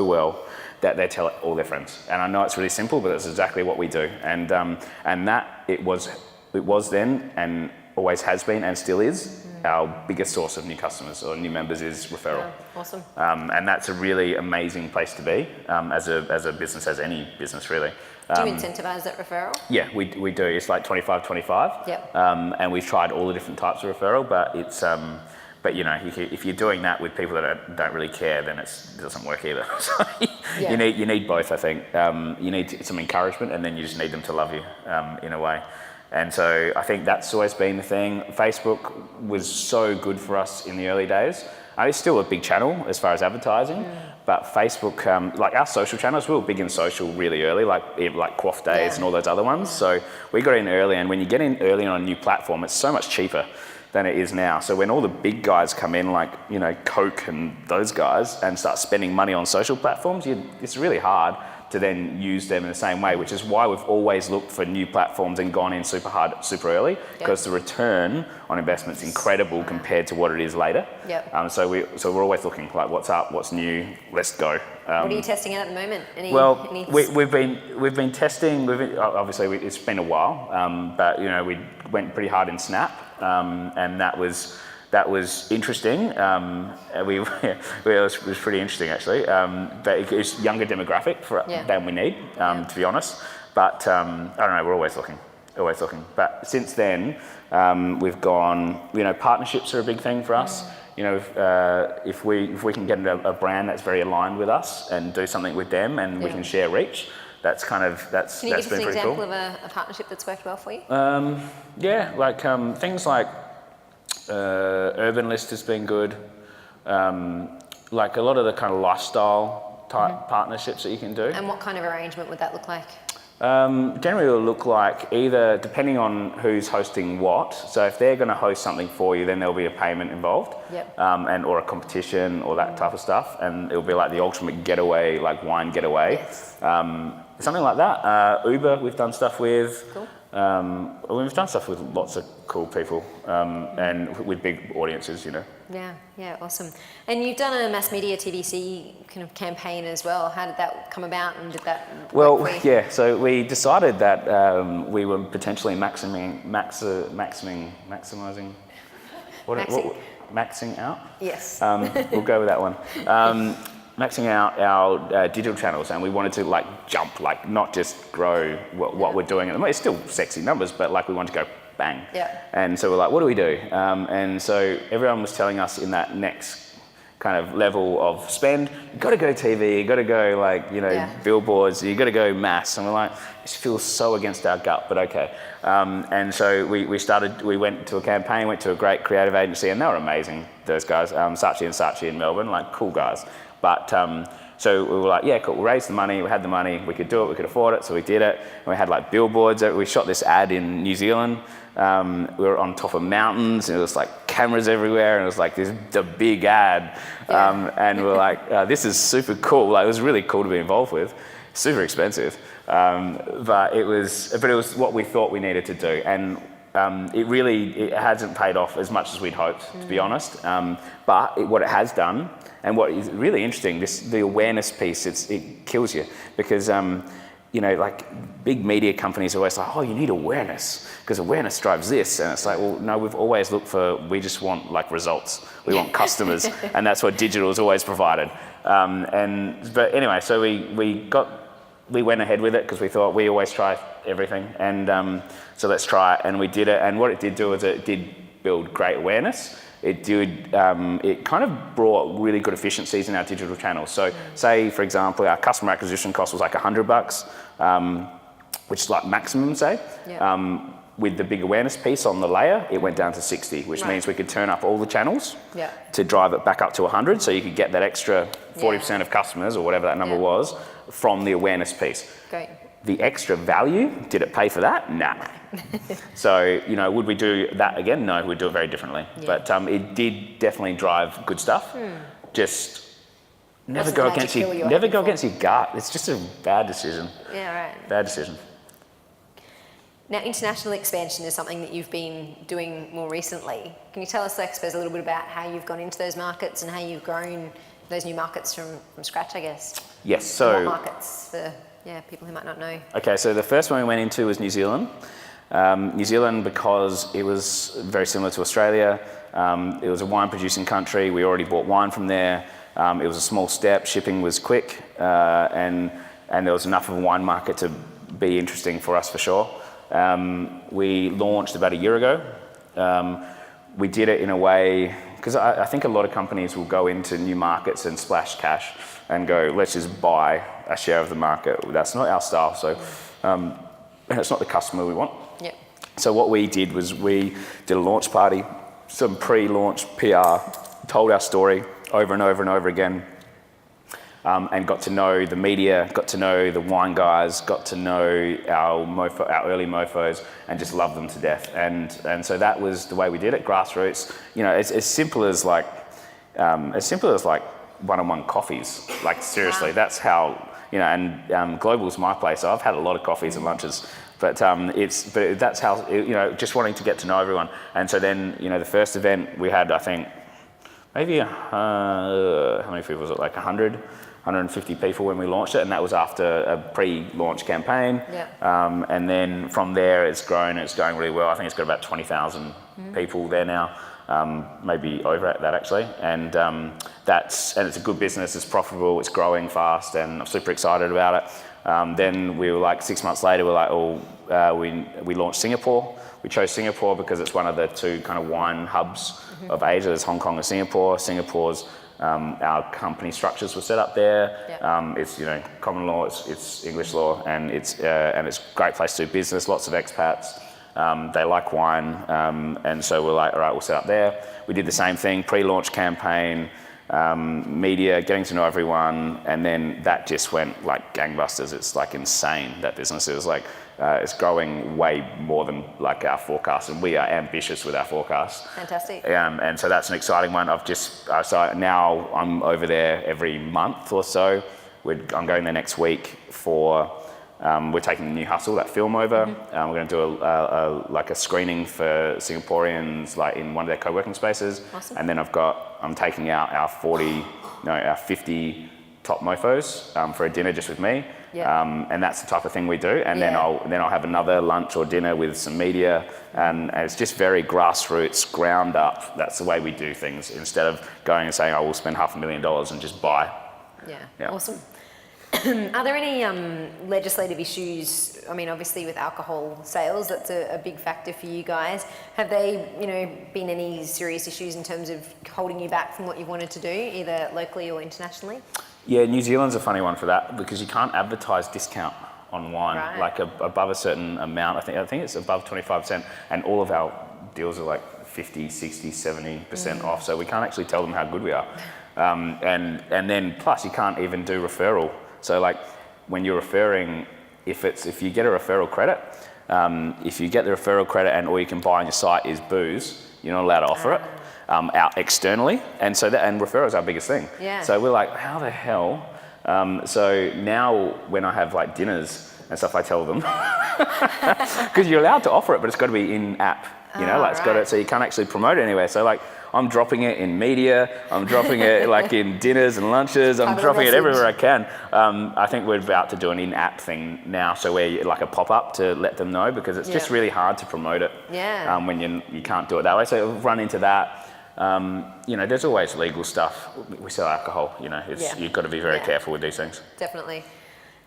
well that they tell all their friends. And I know it's really simple, but that's exactly what we do. And that it was then, and always has been and still is, our biggest source of new customers or new members is referral. Awesome. And that's a really amazing place to be as a business, as any business really. Do you incentivize that referral? Yeah, we do. It's like 25-25. And we've tried all the different types of referral, but it's but you know, if you're doing that with people that don't really care, then it doesn't work either. So you need both, I think. You need some encouragement, and then you just need them to love you in a way. And so I think that's always been the thing. Facebook was so good for us in the early days. It's still a big channel as far as advertising, but Facebook, like our social channels, we were big in social really early, like Quaff Days and all those other ones. So we got in early, and when you get in early on a new platform, it's so much cheaper than it is now. So when all the big guys come in, like, you know, Coke and those guys, and start spending money on social platforms, it's really hard to then use them in the same way, which is why we've always looked for new platforms and gone in super hard, super early, because the return on investment is incredible compared to what it is later. So we're always looking like, what's up, what's new, let's go. What are you testing out at the moment? We've been testing. Obviously, it's been a while, but you know, we went pretty hard in Snap, and that was interesting. It was pretty interesting actually. But it's younger demographic than we need, to be honest. But I don't know. We're always looking. always looking. But since then, we've gone, partnerships are a big thing for us. If we can get a brand that's very aligned with us and do something with them and we can share reach, that's been pretty cool. Can you give us an example of a partnership that's worked well for you? Things like Urban List has been good. Like a lot of the kind of lifestyle type partnerships that you can do. And what kind of arrangement would that look like? Generally it'll look like either, depending on who's hosting what, so if they're going to host something for you, then there'll be a payment involved, or a competition or that type of stuff, and it'll be like the ultimate getaway, like wine getaway. Yes. Something like that. Uber, we've done stuff with. Cool. We've done stuff with lots of cool people and with big audiences, Yeah, awesome. And you've done a mass media TVC kind of campaign as well. How did that come about, and did that work for you? So we decided that we were potentially maximizing, maxing out? Yes. We'll go with that one. Maxing out our digital channels, and we wanted to jump, not just grow what we're doing. It's still sexy numbers, but we want to go bang. Yeah. And so we're like, what do we do? And so everyone was telling us in that next kind of level of spend, you got to go TV, you got to go billboards, you got to go mass. And we're like, this feels so against our gut, but okay. And so we went to a campaign, went to a great creative agency, and they were amazing, those guys, Saatchi and Saatchi in Melbourne, cool guys. But so we were like, yeah, cool, we raised the money, we had the money, we could do it, we could afford it, so we did it. And we had billboards, we shot this ad in New Zealand. We were on top of mountains, and it was cameras everywhere, and it was the big ad. And we were like, this is super cool. It was really cool to be involved with. Super expensive, but it was what we thought we needed to do. And it hasn't paid off as much as we'd hoped, to be honest. But what it has done, and what is really interesting, the awareness piece, it kills you, because big media companies are always like, oh, you need awareness because awareness drives this, and it's like, well, no, we've always looked we just want results, we want customers, and that's what digital has always provided. But anyway, so we went ahead with it because we thought we always try everything, and so let's try it, and we did it. And what it did do is it did build great awareness. It kind of brought really good efficiencies in our digital channels. So say, for example, our customer acquisition cost was $100, which is maximum, say. Yeah. With the big awareness piece on the layer, it went down to 60, which means we could turn up all the channels to drive it back up to 100, so you could get that extra 40% of customers, or whatever that number was, from the awareness piece. Great. The extra value, did it pay for that? Nah. So, would we do that again? No, we'd do it very differently. Yeah. But it did definitely drive good stuff. Just never go against your gut. It's just a bad decision. Yeah, right. Bad decision. Now, international expansion is something that you've been doing more recently. Can you tell us, I suppose, a little bit about how you've gone into those markets and how you've grown those new markets from scratch, I guess? Yes. So what markets for people who might not know? Okay, so the first one we went into was New Zealand. New Zealand, because it was very similar to Australia. It was a wine-producing country. We already bought wine from there. It was a small step. Shipping was quick, and there was enough of a wine market to be interesting for us for sure. We launched about a year ago. We did it in a way, because I think a lot of companies will go into new markets and splash cash and go, let's just buy a share of the market. That's not our style, so it's not the customer we want. Yep. So what we did was we did a launch party, some pre-launch PR, told our story over and over and over again, and got to know the media, got to know the wine guys, got to know our early mofos, and just loved them to death. And so that was the way we did it, grassroots. As simple as one-on-one coffees. Seriously, that's how. And Global's my place. So I've had a lot of coffees and lunches, but that's how. Just wanting to get to know everyone. And so then, the first event we had, I think, maybe how many people was it? 100, 150 people when we launched it, and that was after a pre-launch campaign. Yeah. And then from there, it's grown. It's going really well. I think it's got about 20,000 people there now. Maybe over that actually, and it's a good business. It's profitable. It's growing fast, and I'm super excited about it. Then we were like 6 months later, we're like, we launched Singapore. We chose Singapore because it's one of the two kind of wine hubs of Asia. There's Hong Kong and Singapore. Singapore's our company structures were set up there. Yep. It's common law, it's English law, and it's a great place to do business. Lots of expats. They like wine, and so we're like, all right, we'll set up there. We did the same thing, pre-launch campaign, media, getting to know everyone, and then that just went like gangbusters. It's like insane, that business. It was like, it's growing way more than like our forecast, and we are ambitious with our forecast. Fantastic. And so that's an exciting one. So now I'm over there every month or so. I'm going there next week for, we're taking the New Hustle, that film over. We're going to do a screening for Singaporeans like in one of their co-working spaces. Awesome. And then I'm taking out our 50 top mofos for a dinner just with me. Yeah. And that's the type of thing we do. And then I'll have another lunch or dinner with some media. And it's just very grassroots, ground up. That's the way we do things, instead of going and saying, we'll spend $500,000 and just buy. Yeah. Awesome. Are there any legislative issues? I mean, obviously with alcohol sales, that's a big factor for you guys. Have they, been any serious issues in terms of holding you back from what you wanted to do, either locally or internationally? Yeah, New Zealand's a funny one for that, because you can't advertise discount on wine, like above a certain amount. I think it's above 25%, and all of our deals are like 50, 60, 70% off, so we can't actually tell them how good we are. And then plus you can't even do referral. So like when you're referring, if you get a referral credit, if you get the referral credit and all you can buy on your site is booze, you're not allowed to offer it out externally. And referrals are our biggest thing. Yeah. So we're like, how the hell? So now when I have like dinners and stuff, I tell them, because you're allowed to offer it, but it's got to be in app. So you can't actually promote it anywhere. So like I'm dropping it in media, I'm dropping it like in dinners and lunches, I'm dropping it everywhere I can. I think we're about to do an in-app thing now, so where like a pop-up to let them know, because it's just really hard to promote it when you can't do it that way. So we've run into that. There's always legal stuff. We sell alcohol, you've got to be very careful with these things. Definitely.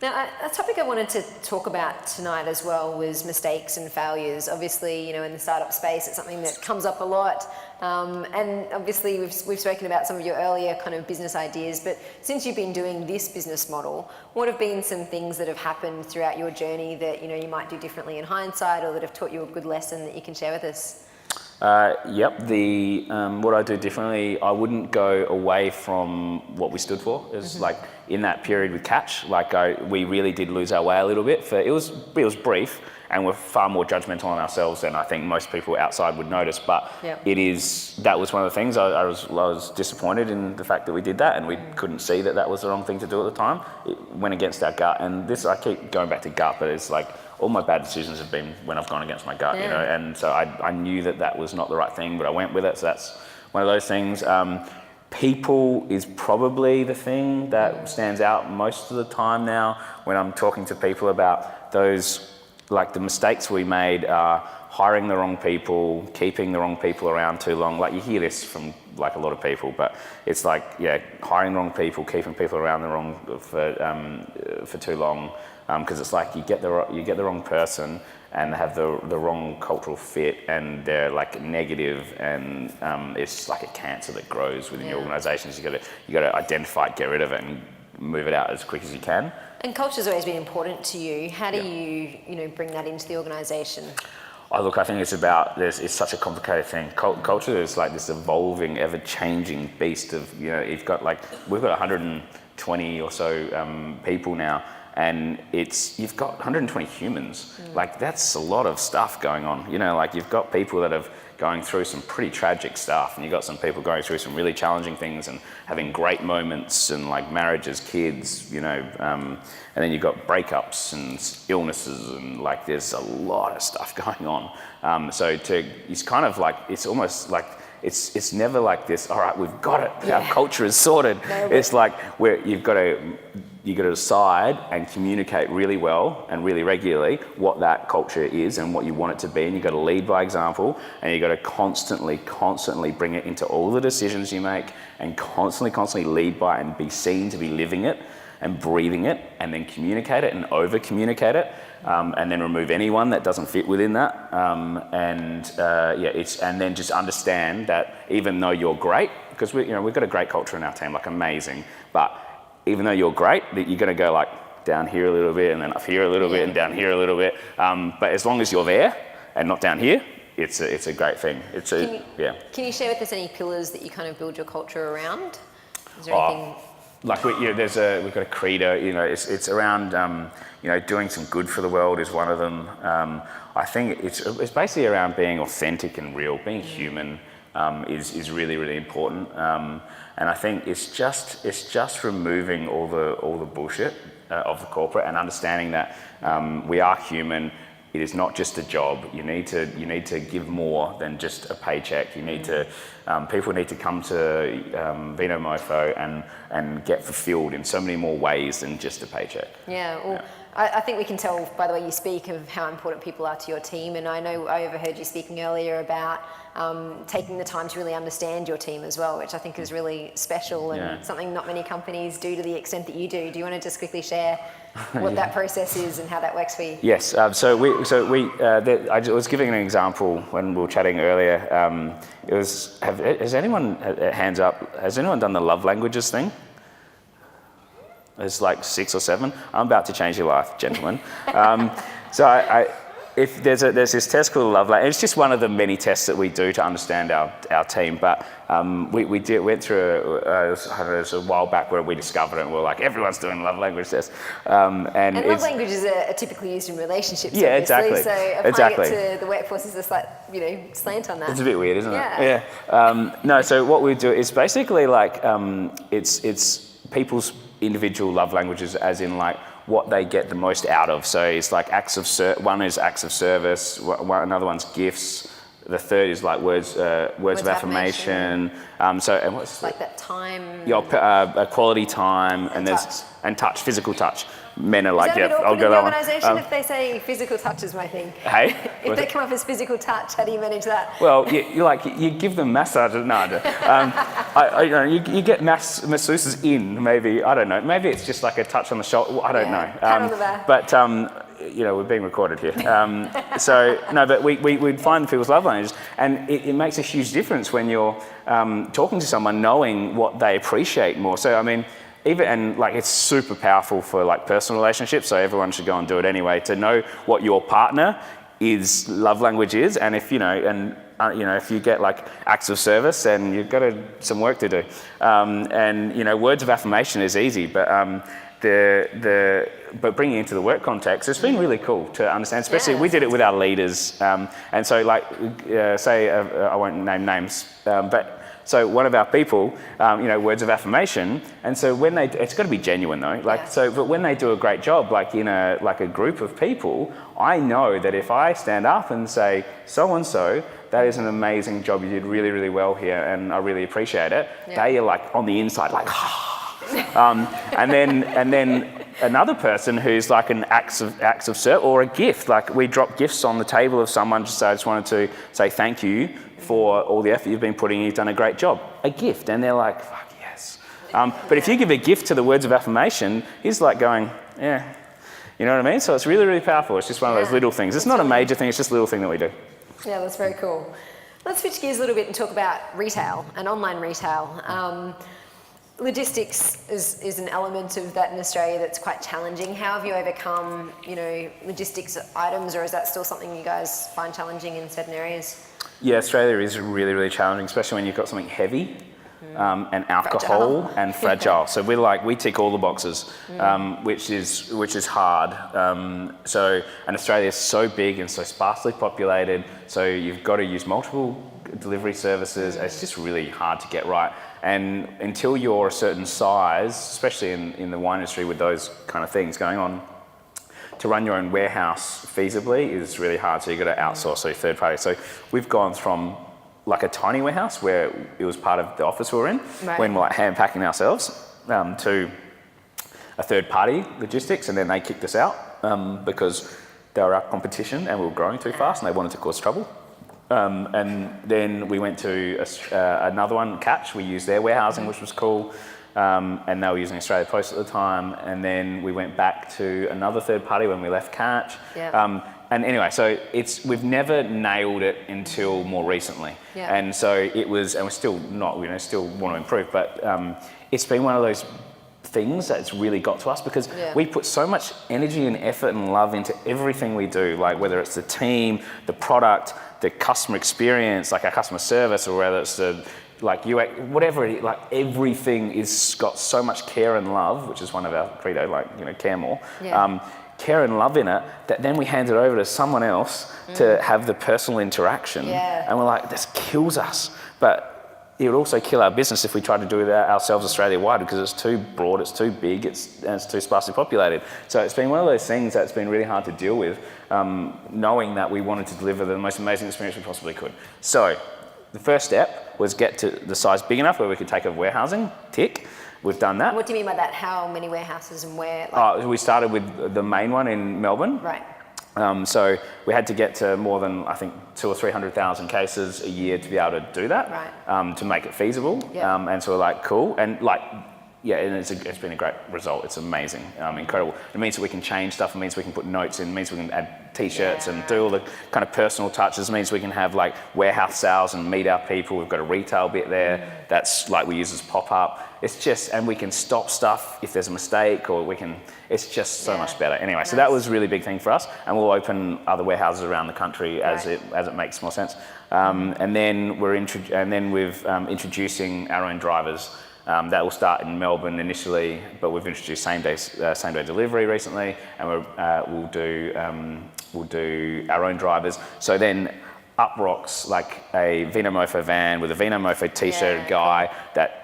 Now, a topic I wanted to talk about tonight as well was mistakes and failures. Obviously, in the startup space, it's something that comes up a lot. And obviously, we've spoken about some of your earlier kind of business ideas, but since you've been doing this business model, what have been some things that have happened throughout your journey that, you might do differently in hindsight, or that have taught you a good lesson that you can share with us? What I do differently, I wouldn't go away from what we stood for. It's like in that period with Catch, we really did lose our way a little bit. It was brief, and we're far more judgmental on ourselves than I think most people outside would notice. But that was one of the things. I was disappointed in the fact that we did that, and we couldn't see that was the wrong thing to do at the time. It went against our gut, and I keep going back to gut, but it's like, all my bad decisions have been when I've gone against my gut, and so I knew that was not the right thing, but I went with it. So that's one of those things. People is probably the thing that stands out most of the time now when I'm talking to people about those, like the mistakes we made are hiring the wrong people, keeping the wrong people around too long. Like you hear this from like a lot of people, but it's like, hiring the wrong people, keeping people around for too long. Because it's like you get the wrong person and have the wrong cultural fit, and they're like negative, and it's like a cancer that grows within your organisations. You got to identify it, get rid of it, and move it out as quick as you can. And culture's always been important to you. How do you bring that into the organisation? Look, I think it's such a complicated thing. Culture is like this evolving, ever-changing beast of, we've got 120 or so people now. And you've got 120 humans. Like that's a lot of stuff going on. You've got people that have going through some pretty tragic stuff, and you've got some people going through some really challenging things and having great moments, and like marriages, kids, and then you've got breakups and illnesses, and like there's a lot of stuff going on. It's kind of like, it's almost like, it's never like this, all right, we've got it, our culture is sorted. It's like you've got to decide and communicate really well and really regularly what that culture is and what you want it to be, and you've got to lead by example, and you've got to constantly bring it into all the decisions you make, and constantly lead by and be seen to be living it. and breathing it, and then communicate it and over-communicate it, and then remove anyone that doesn't fit within that. And then just understand that even though you're great, because we've got a great culture in our team, like amazing, but even though you're great, that you're going to go like down here a little bit and then up here a little bit and down here a little bit. But as long as you're there and not down here, it's a great thing. Can you share with us any pillars that you kind of build your culture around? Is there anything? Like we've got a credo. It's around doing some good for the world is one of them. I think it's basically around being authentic and real, being human. Is really, really important, and I think it's just removing all the bullshit of the corporate and understanding that we are human. It is not just a job. You need to give more than just a paycheck. You need to people need to come to Vina Mofo and get fulfilled in so many more ways than just a paycheck. Yeah. Well, I think we can tell by the way you speak of how important people are to your team, and I know I overheard you speaking earlier about taking the time to really understand your team as well, which I think is really special and something not many companies do to the extent that you do. Do you want to just quickly share what that process is and how that works for you? Yes. I was giving an example when we were chatting earlier. Has anyone, hands up, has anyone done the love languages thing? There's like 6 or 7. I'm about to change your life, gentlemen. If there's this test called love language. It's just one of the many tests that we do to understand our team. But we went through it was a while back where we discovered it and we were like, everyone's doing love language tests. And love languages are typically used in relationships. Yeah, obviously, exactly. So applying it to the workforce is a slight slant on that. It's a bit weird, isn't it? Yeah. No. So what we do is basically like it's people's individual love languages, as in like what they get the most out of. So it's like one is acts of service, another one's gifts, the third is like words of affirmation. And what's like that time? Quality time, and touch, physical touch. Men are like, I'll go that one. Organisation, if they say physical touch is my thing. Hey, if they come up as physical touch, how do you manage that? Well, you give them massage. No, you get masseuses in. Maybe I don't know. Maybe it's just like a touch on the shoulder. I don't know. Pat on the back. But we're being recorded here. But we'd find people's love languages, and it makes a huge difference when you're talking to someone, knowing what they appreciate more. So I mean. It's super powerful for like personal relationships, so everyone should go and do it anyway, to know what your partner is love language is, and if if you get like acts of service, then you've got some work to do. Words of affirmation is easy, but but bringing it into the work context, it's been really cool to understand. Especially we did it with our leaders, and so I won't name names, but. So one of our people, words of affirmation, and so it's got to be genuine though. But when they do a great job, like in a group of people, I know that if I stand up and say, so and so, that is an amazing job. You did really, really well here, and I really appreciate it. Yeah. They are like on the inside, like, and then another person who's like an acts of service or a gift. Like we drop gifts on the table of someone. I just wanted to say thank you for all the effort you've been putting in. You've done a great job. A gift, and they're like, fuck yes. But if you give a gift to the words of affirmation, he's like going, yeah. You know what I mean? So it's really, really powerful. It's just one of those little things. It's not a major thing. It's just a little thing that we do. Yeah, that's very cool. Let's switch gears a little bit and talk about retail and online retail. Logistics is an element of that in Australia that's quite challenging. How have you overcome, logistics items, or is that still something you guys find challenging in certain areas? Yeah, Australia is really, really challenging, especially when you've got something heavy and alcohol and fragile. So we tick all the boxes, which is hard. And Australia is so big and so sparsely populated, so you've got to use multiple delivery services. It's just really hard to get right. And until you're a certain size, especially in the wine industry with those kind of things going on, to run your own warehouse feasibly is really hard. So you've got to outsource to third party. So we've gone from like a tiny warehouse where it was part of the office we were in, when we're like hand packing ourselves, to a third party logistics, and then they kicked us out because they were our competition and we were growing too fast and they wanted to cause trouble. And then we went to another one, Catch. We used their warehousing, which was cool. and they were using Australia Post at the time. And then we went back to another third party when we left Catch. Yeah. And anyway, so we've never nailed it until more recently. Yeah. And so it was, and we're still not, still want to improve, but it's been one of those things that's really got to us because we put so much energy and effort and love into everything we do, like whether it's the team, the product, the customer experience, like our customer service, or whether it's the like UX, whatever it is, like everything is got so much care and love, which is one of our credo, like, care more. Care and love in it, that then we hand it over to someone else to have the personal interaction. And we're like, this kills us. But it would also kill our business if we tried to do that ourselves Australia-wide, because it's too broad, it's too big, and it's too sparsely populated. So it's been one of those things that's been really hard to deal with, knowing that we wanted to deliver the most amazing experience we possibly could. So the first step was get to the size big enough where we could take over warehousing, tick. We've done that. What do you mean by that? How many warehouses and where? We started with the main one in Melbourne. Right. So we had to get to more than, I think, 200,000 or 300,000 cases a year to be able to do that, to make it feasible. And so we're like, cool. And and it's been a great result. It's amazing, incredible. It means that we can change stuff. It means we can put notes in. It means we can add t-shirts and do all the kind of personal touches. It means we can have like warehouse sales and meet our people. We've got a retail bit there that's like we use as pop-up. It's just, and we can stop stuff if there's a mistake, or it's just so much better. Anyway, so that was a really big thing for us, and we'll open other warehouses around the country as it makes more sense. And then we're introducing our own drivers. That will start in Melbourne initially, but we've introduced same day delivery recently, and we'll do our own drivers. So then up rocks like a Vina Mofo van with a Vina Mofo t-shirt guy that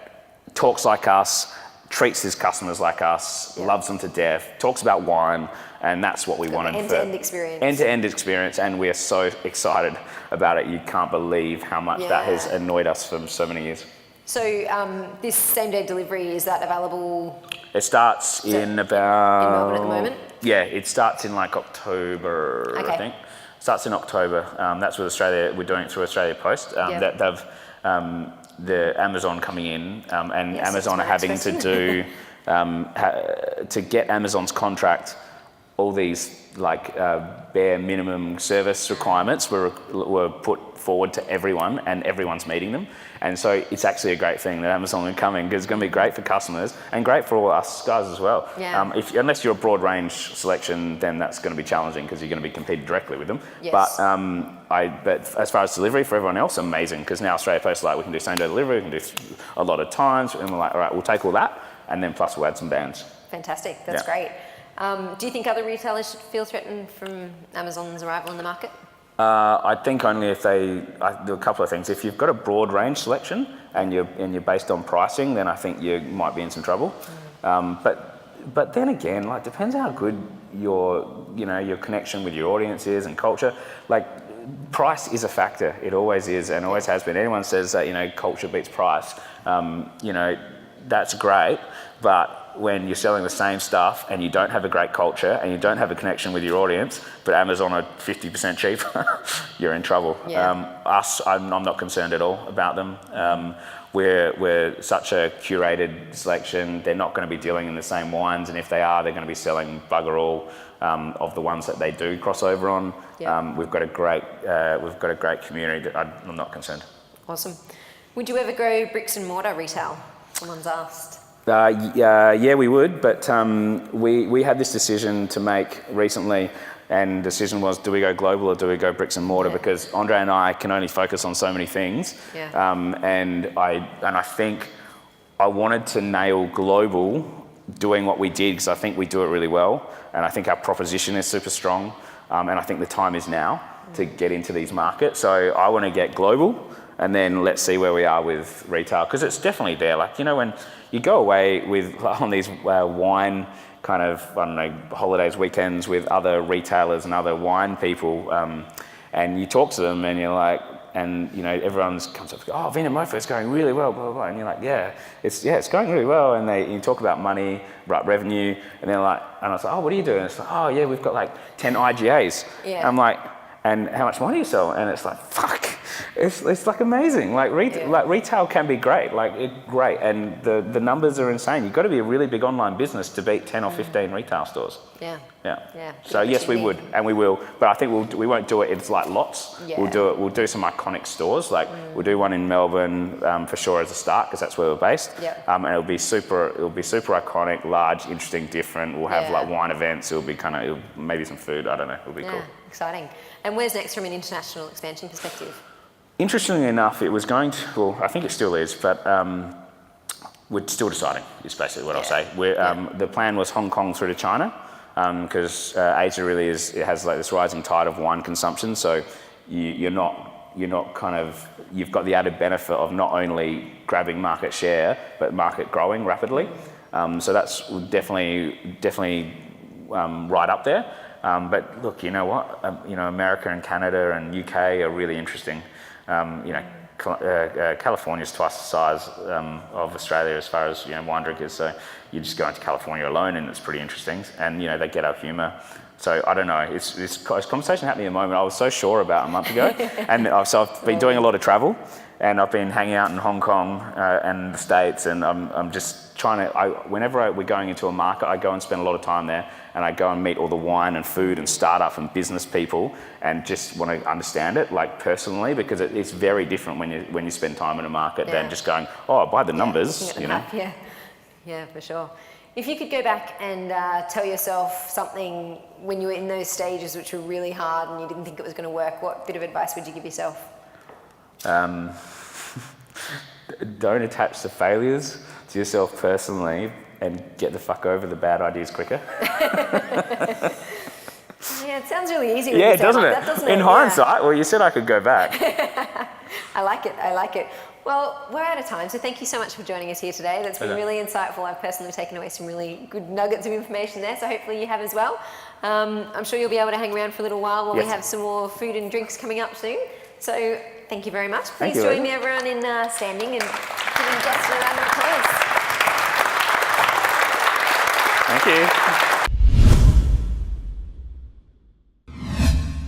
talks like us, treats his customers like us, loves them to death, talks about wine, and that's what we wanted. End-to-end experience. End-to-end experience, and we're so excited about it. You can't believe how much that has annoyed us for so many years. So this same-day delivery, is that available? It starts in about... In Melbourne at the moment? Yeah, it starts in like October, I think. Starts in October. That's with Australia. We're doing it through Australia Post. That they've... the Amazon coming in, and Amazon are having to do, to get Amazon's contract, all these like bare minimum service requirements were put forward to everyone, and everyone's meeting them. And so it's actually a great thing that Amazon are coming, because it's going to be great for customers and great for all us guys as well. Unless you're a broad range selection, then that's going to be challenging because you're going to be competing directly with them. But as far as delivery for everyone else, amazing, because now Australia Post we can do same day delivery, we can do a lot of times, and we're like, all right, we'll take all that, and then plus we'll add some bands. Fantastic, that's great. Do you think other retailers should feel threatened from Amazon's arrival in the market? I think only if there are a couple of things. If you've got a broad range selection and you're based on pricing, then I think you might be in some trouble. But then again, depends how good your connection with your audience is and culture. Price is a factor. It always is, and always has been. Anyone says that culture beats price, that's great, but when you're selling the same stuff and you don't have a great culture and you don't have a connection with your audience, but Amazon are 50% cheaper, you're in trouble. I'm not concerned at all about them. We're such a curated selection. They're not going to be dealing in the same wines, and if they are, they're going to be selling bugger all of the ones that they do cross over on. We've got a great community. I'm not concerned. Awesome. Would you ever go bricks and mortar retail? Someone's asked. Yeah, we would, but we had this decision to make recently, and the decision was, do we go global or do we go bricks and mortar? Because Andre and I can only focus on so many things, and I think I wanted to nail global doing what we did, because I think we do it really well, and I think our proposition is super strong, and I think the time is now to get into these markets. So I want to get global, and then let's see where we are with retail, because it's definitely there. When you go away on these wine kind of, holidays, weekends with other retailers and other wine people, and you talk to them and you're like, everyone comes up, oh, Vina Mofo is going really well, blah, blah, blah. And you're like, it's going really well. And you talk about money, revenue, and they're like, and I was like, oh, what are you doing? And it's like, oh yeah, we've got 10 IGAs. I'm like, and how much money do you sell? And it's like, fuck. It's like amazing. Like retail can be great, great, and the numbers are insane. You've got to be a really big online business to beat 10 or 15 retail stores. Yeah. So yes, we would, and we will, but I think we won't do it. It's like lots. Yeah. We'll do some iconic stores. Like we'll do one in Melbourne for sure as a start, because that's where we're based. Yeah. And it'll be super iconic, large, interesting, different. We'll have like wine events. It'll be maybe some food. I don't know. It'll be cool. Exciting. And where's next from an international expansion perspective? Interestingly enough, it was going to, well, I think it still is, but we're still deciding, is basically what I'll say. The plan was Hong Kong through to China, because Asia really it has like this rising tide of wine consumption, so you're not you've got the added benefit of not only grabbing market share, but market growing rapidly. So that's definitely right up there. But look, you know what? America and Canada and UK are really interesting. California is twice the size of Australia as far as wine drinkers. So you just go into California alone, and it's pretty interesting. And they get our humour. So I don't know. It's conversation happening at the moment. I was so sure about a month ago, and so I've been doing a lot of travel, and I've been hanging out in Hong Kong and the States, and I'm just trying to. Whenever we're going into a market, I go and spend a lot of time there, and I go and meet all the wine and food and startup and business people, and just want to understand it like personally, because it's very different when you spend time in a market than just going, by the numbers, Yeah, for sure. If you could go back and tell yourself something when you were in those stages which were really hard and you didn't think it was going to work, what bit of advice would you give yourself? Don't attach the failures to yourself personally, and get the fuck over the bad ideas quicker. Yeah, it sounds really easy. Yeah, doesn't it? In hindsight, well, you said I could go back. I like it. Well, we're out of time, so thank you so much for joining us here today. That's been really insightful. I've personally taken away some really good nuggets of information there, so hopefully you have as well. I'm sure you'll be able to hang around for a little while while we have some more food and drinks coming up soon. So thank you very much. Please join me, everyone, in standing and giving Justin a round of applause. Thank you.